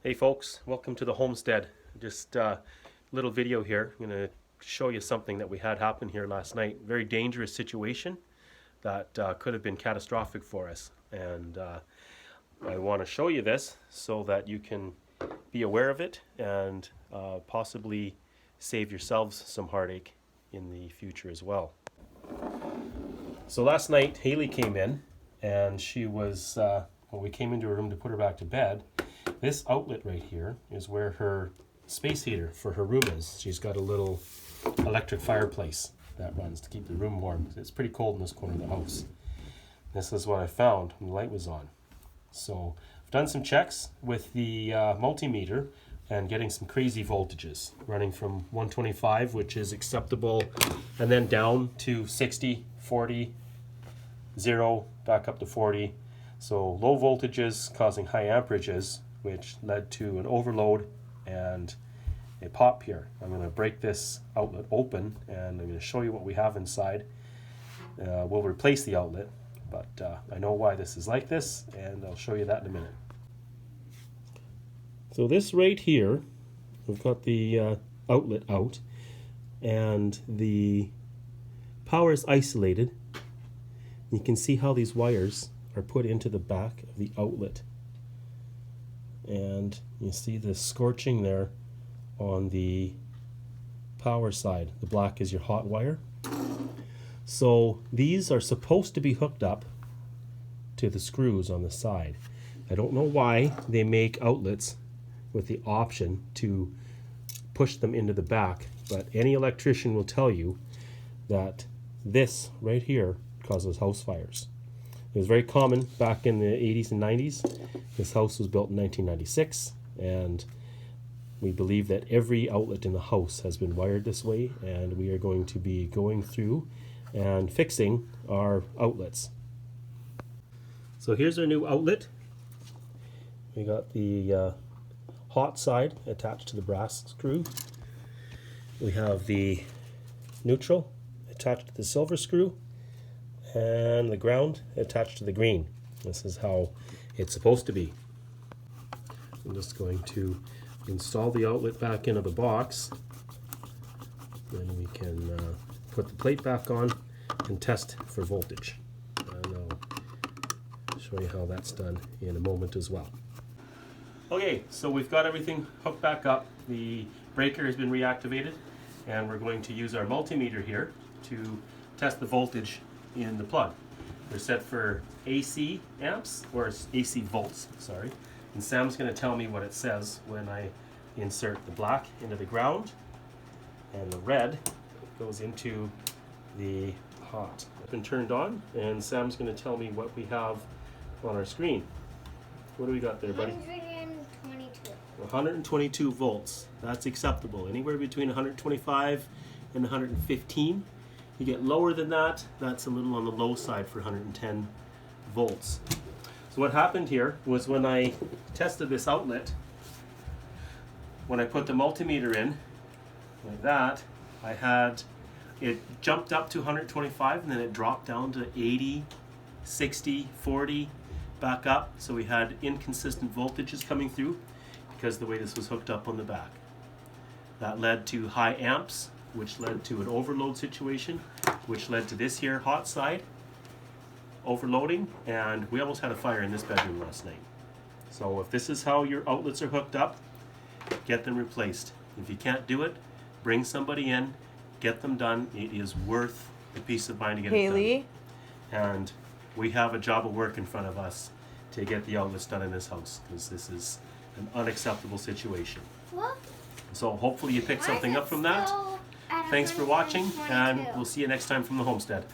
Hey folks, welcome to the homestead. Just a little video here. I'm going to show you something that we had happen here last night. Very dangerous situation that could have been catastrophic for us. And I want to show you this so that you can be aware of it and possibly save yourselves some heartache in the future as well. So last night Haley came in and she was, when we came into her room to put her back to bed, this outlet right here is where her space heater for her room is. She's got a little electric fireplace that runs to keep the room warm. It's pretty cold in this corner of the house. This is what I found when the light was on. So I've done some checks with the multimeter and getting some crazy voltages running from 125, which is acceptable, and then down to 60, 40, 0, back up to 40. So low voltages causing high amperages, which led to an overload and a pop here. I'm going to break this outlet open and I'm going to show you what we have inside. We'll replace the outlet, but I know why this is like this, and I'll show you that in a minute. So this right here, we've got the outlet out and the power is isolated. You can see how these wires are put into the back of the outlet, and you see the scorching there on the power side. The black is your hot wire. So these are supposed to be hooked up to the screws on the side. I don't know why they make outlets with the option to push them into the back, but any electrician will tell you that this right here causes house fires. It was very common back in the 80s and 90s. This house was built in 1996, and we believe that every outlet in the house has been wired this way, and we are going to be going through and fixing our outlets. So here's our new outlet. We got the hot side attached to the brass screw. We have the neutral attached to the silver screw, and the ground attached to the green. This is how it's supposed to be. I'm just going to install the outlet back into the box. Then we can put the plate back on and test for voltage. And I'll show you how that's done in a moment as well. Okay, so we've got everything hooked back up. The breaker has been reactivated, and we're going to use our multimeter here to test the voltage in the plug. They're set for AC amps, or AC volts, sorry. And Sam's going to tell me what it says when I insert the black into the ground, and the red goes into the hot. It's been turned on, and Sam's going to tell me what we have on our screen. What do we got there, buddy? 122. 122 volts. That's acceptable. Anywhere between 125 and 115. You get lower than that, that's a little on the low side for 110 volts. So what happened here was when I tested this outlet, when I put the multimeter in, like that, I had it jumped up to 125 and then it dropped down to 80, 60, 40, back up. So we had inconsistent voltages coming through because the way this was hooked up on the back. That led to high amps, which led to an overload situation, which led to this here hot side overloading, and we almost had a fire in this bedroom last night. So if this is how your outlets are hooked up, get them replaced. If you can't do it, bring somebody in, get them done. It is worth the peace of mind to get Haley? it done. And we have a job of work in front of us to get the outlets done in this house, because this is an unacceptable situation. What? So hopefully you pick something up from that. Thanks for watching, and we'll see you next time from the homestead.